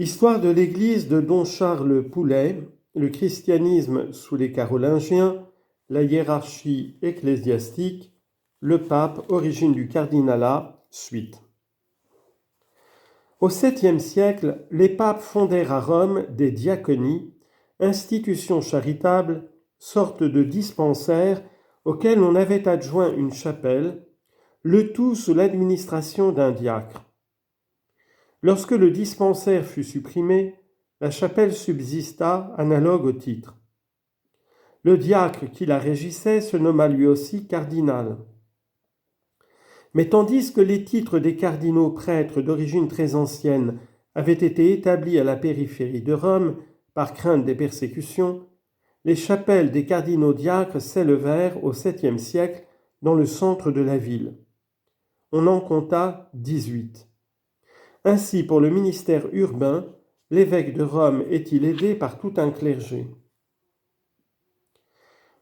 Histoire de l'Église de Don Charles Poulet, le christianisme sous les Carolingiens, la hiérarchie ecclésiastique, le pape, origine du cardinalat, suite. Au 7e siècle, les papes fondèrent à Rome des diaconies, institutions charitables, sortes de dispensaires auxquels on avait adjoint une chapelle, le tout sous l'administration d'un diacre. Lorsque le dispensaire fut supprimé, la chapelle subsista, analogue au titre. Le diacre qui la régissait se nomma lui aussi cardinal. Mais tandis que les titres des cardinaux prêtres d'origine très ancienne avaient été établis à la périphérie de Rome par crainte des persécutions, les chapelles des cardinaux diacres s'élevèrent au 7e siècle dans le centre de la ville. On en compta 18. Ainsi, pour le ministère urbain, l'évêque de Rome est-il aidé par tout un clergé.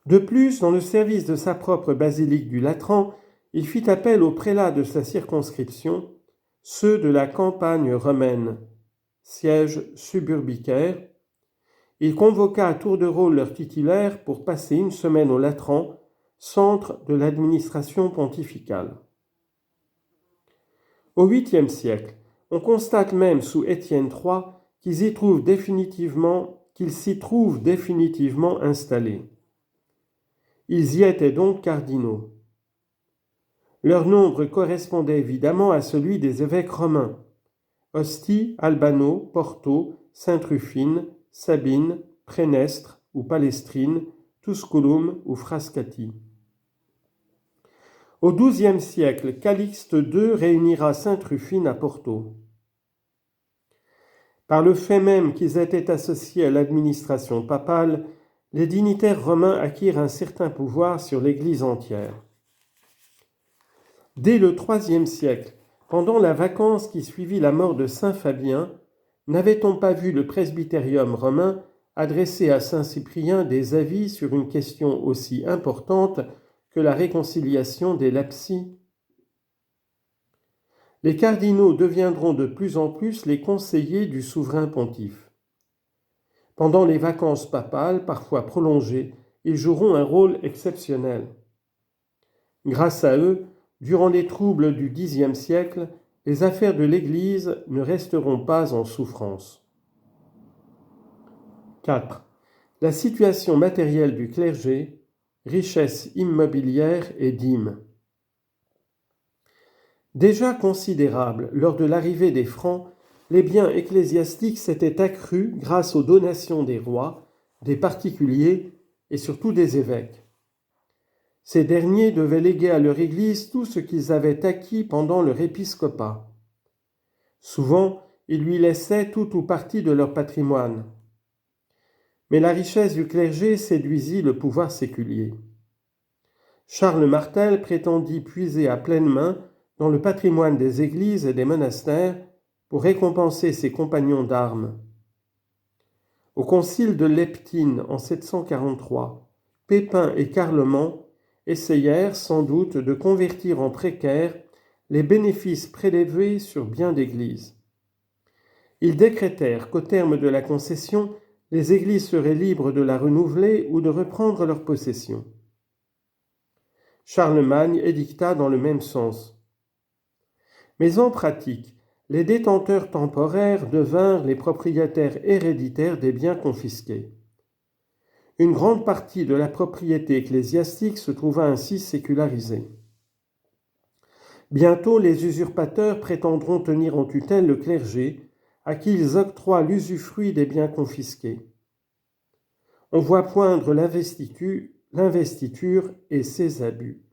De plus, dans le service de sa propre basilique du Latran, il fit appel aux prélats de sa circonscription, ceux de la campagne romaine, siège suburbicaire. Il convoqua à tour de rôle leurs titulaires pour passer une semaine au Latran, centre de l'administration pontificale. Au 8e siècle, on constate même sous Étienne III qu'ils s'y trouvent définitivement installés. Ils y étaient donc cardinaux. Leur nombre correspondait évidemment à celui des évêques romains: Ostie, Albano, Porto, Sainte-Rufine, Sabine, Prénestre ou Palestrine, Tusculum ou Frascati. Au XIIe siècle, Calixte II réunira Sainte-Rufine à Porto. Par le fait même qu'ils étaient associés à l'administration papale, les dignitaires romains acquirent un certain pouvoir sur l'Église entière. Dès le IIIe siècle, pendant la vacance qui suivit la mort de saint Fabien, n'avait-on pas vu le presbytérium romain adresser à saint Cyprien des avis sur une question aussi importante que la réconciliation des lapsi? Les cardinaux deviendront de plus en plus les conseillers du souverain pontife. Pendant les vacances papales, parfois prolongées, ils joueront un rôle exceptionnel. Grâce à eux, durant les troubles du Xe siècle, les affaires de l'Église ne resteront pas en souffrance. 4. La situation matérielle du clergé, richesse immobilière et dîmes. Déjà considérables lors de l'arrivée des Francs, les biens ecclésiastiques s'étaient accrus grâce aux donations des rois, des particuliers et surtout des évêques. Ces derniers devaient léguer à leur Église tout ce qu'ils avaient acquis pendant leur épiscopat. Souvent, ils lui laissaient tout ou partie de leur patrimoine. Mais la richesse du clergé séduisit le pouvoir séculier. Charles Martel prétendit puiser à pleine main dans le patrimoine des églises et des monastères pour récompenser ses compagnons d'armes. Au concile de Leptine en 743, Pépin et Carloman essayèrent sans doute de convertir en précaires les bénéfices prélevés sur biens d'église. Ils décrétèrent qu'au terme de la concession, les églises seraient libres de la renouveler ou de reprendre leur possession. Charlemagne édicta dans le même sens. Mais en pratique, les détenteurs temporaires devinrent les propriétaires héréditaires des biens confisqués. Une grande partie de la propriété ecclésiastique se trouva ainsi sécularisée. Bientôt, les usurpateurs prétendront tenir en tutelle le clergé, à qui ils octroient l'usufruit des biens confisqués. On voit poindre l'investiture et ses abus.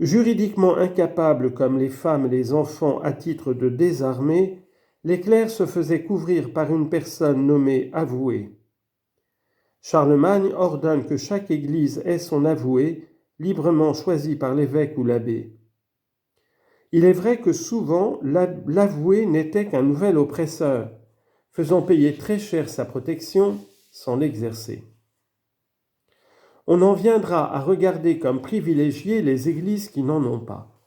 Juridiquement incapables comme les femmes et les enfants à titre de désarmés, les clercs se faisaient couvrir par une personne nommée avoué. Charlemagne ordonne que chaque église ait son avoué, librement choisi par l'évêque ou l'abbé. Il est vrai que souvent, l'avoué n'était qu'un nouvel oppresseur, faisant payer très cher sa protection sans l'exercer. On en viendra à regarder comme privilégiées les églises qui n'en ont pas.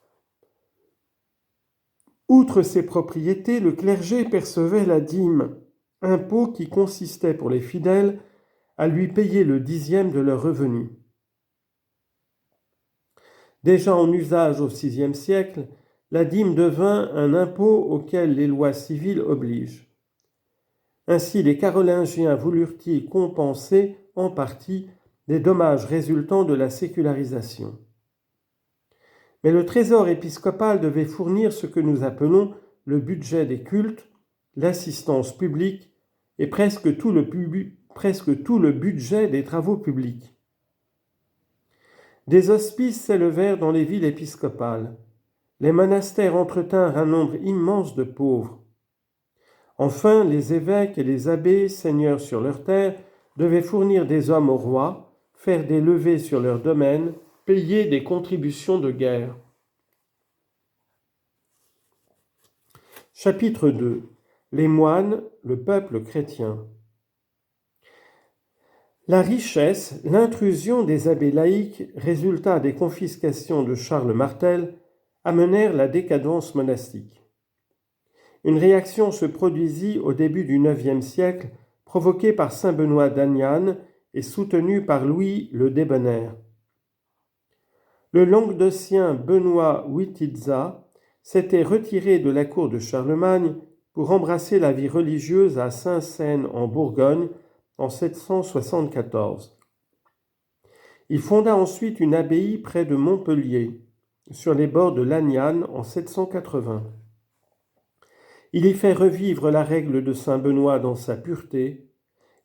Outre ces propriétés, le clergé percevait la dîme, impôt qui consistait pour les fidèles à lui payer le 10e de leurs revenus. Déjà en usage au VIe siècle, la dîme devint un impôt auquel les lois civiles obligent. Ainsi, les Carolingiens voulurent-ils compenser en partie les dommages résultant de la sécularisation. Mais le trésor épiscopal devait fournir ce que nous appelons le budget des cultes, l'assistance publique et presque tout le budget des travaux publics. Des hospices s'élevèrent dans les villes épiscopales. Les monastères entretinrent un nombre immense de pauvres. Enfin, les évêques et les abbés, seigneurs sur leurs terres, devaient fournir des hommes au roi, faire des levées sur leurs domaines, payer des contributions de guerre. Chapitre 2. Les moines, le peuple chrétien. La richesse, l'intrusion des abbés laïcs, résultat des confiscations de Charles Martel, amenèrent la décadence monastique. Une réaction se produisit au début du IXe siècle, provoquée par saint Benoît d'Aniane et soutenue par Louis le Débonnaire. Le Languedocien Benoît Witizza s'était retiré de la cour de Charlemagne pour embrasser la vie religieuse à Saint-Seine en Bourgogne en 774. Il fonda ensuite une abbaye près de Montpellier, sur les bords de l'Aniane en 780. Il y fait revivre la règle de saint Benoît dans sa pureté,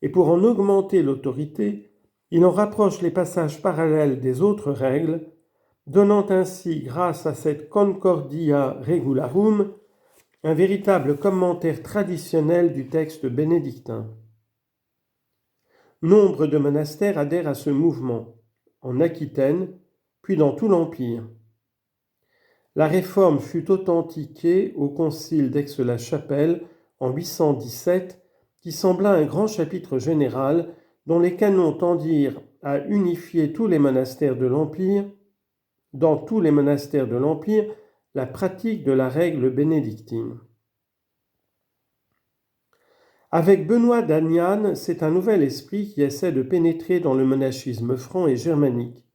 et pour en augmenter l'autorité, il en rapproche les passages parallèles des autres règles, donnant ainsi, grâce à cette Concordia Regularum, un véritable commentaire traditionnel du texte bénédictin. Nombre de monastères adhèrent à ce mouvement, en Aquitaine, puis dans tout l'Empire. La réforme fut authentiquée au concile d'Aix-la-Chapelle en 817, qui sembla un grand chapitre général dont les canons tendirent à unifier tous les monastères de l'Empire, dans tous les monastères de l'Empire, la pratique de la règle bénédictine. Avec Benoît d'Aniane, c'est un nouvel esprit qui essaie de pénétrer dans le monachisme franc et germanique.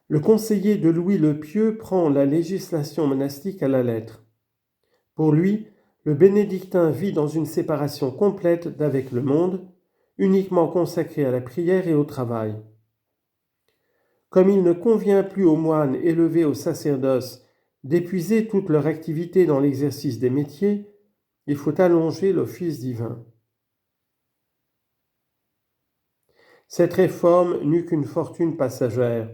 Le conseiller de Louis le Pieux prend la législation monastique à la lettre. Pour lui, le bénédictin vit dans une séparation complète d'avec le monde, uniquement consacré à la prière et au travail. Comme il ne convient plus aux moines élevés au sacerdoce d'épuiser toute leur activité dans l'exercice des métiers, il faut allonger l'office divin. Cette réforme n'eut qu'une fortune passagère.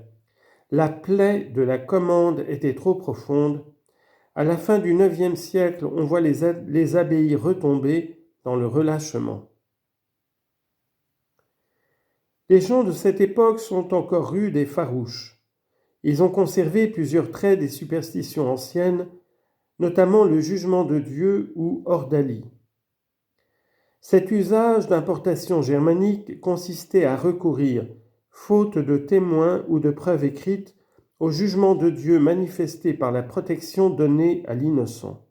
La plaie de la commande était trop profonde. À la fin du IXe siècle, on voit les abbayes retomber dans le relâchement. Les gens de cette époque sont encore rudes et farouches. Ils ont conservé plusieurs traits des superstitions anciennes, notamment le jugement de Dieu ou ordalie. Cet usage d'importation germanique consistait à recourir, faute de témoins ou de preuves écrites, au jugement de Dieu manifesté par la protection donnée à l'innocent.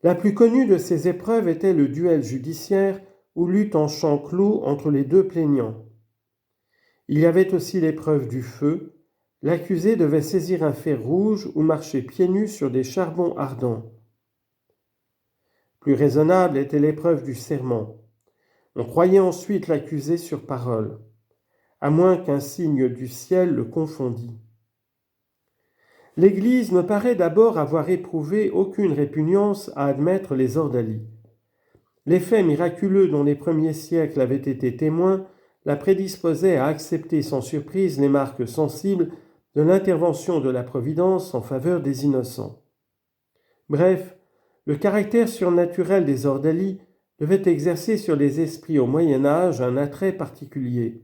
La plus connue de ces épreuves était le duel judiciaire ou lutte en champ clos entre les deux plaignants. Il y avait aussi l'épreuve du feu. L'accusé devait saisir un fer rouge ou marcher pieds nus sur des charbons ardents. Plus raisonnable était l'épreuve du serment. On croyait ensuite l'accusé sur parole, à moins qu'un signe du ciel le confondît. L'Église me paraît d'abord avoir éprouvé aucune répugnance à admettre les ordalies. Les faits miraculeux dont les premiers siècles avaient été témoins la prédisposaient à accepter sans surprise les marques sensibles de l'intervention de la Providence en faveur des innocents. Bref, le caractère surnaturel des ordalies devait exercer sur les esprits au Moyen Âge un attrait particulier.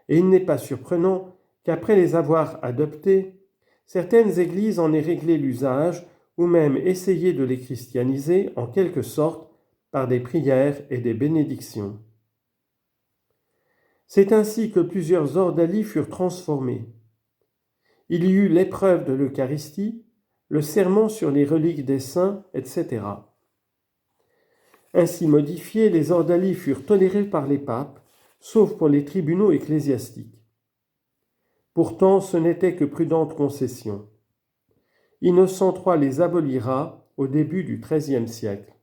Et il n'est pas surprenant qu'après les avoir adoptés, certaines églises en aient réglé l'usage ou même essayé de les christianiser en quelque sorte par des prières et des bénédictions. C'est ainsi que plusieurs ordalies furent transformées. Il y eut l'épreuve de l'Eucharistie, le serment sur les reliques des saints, etc. Ainsi modifiés, les ordalies furent tolérés par les papes, sauf pour les tribunaux ecclésiastiques. Pourtant, ce n'était que prudente concession. Innocent III les abolira au début du XIIIe siècle.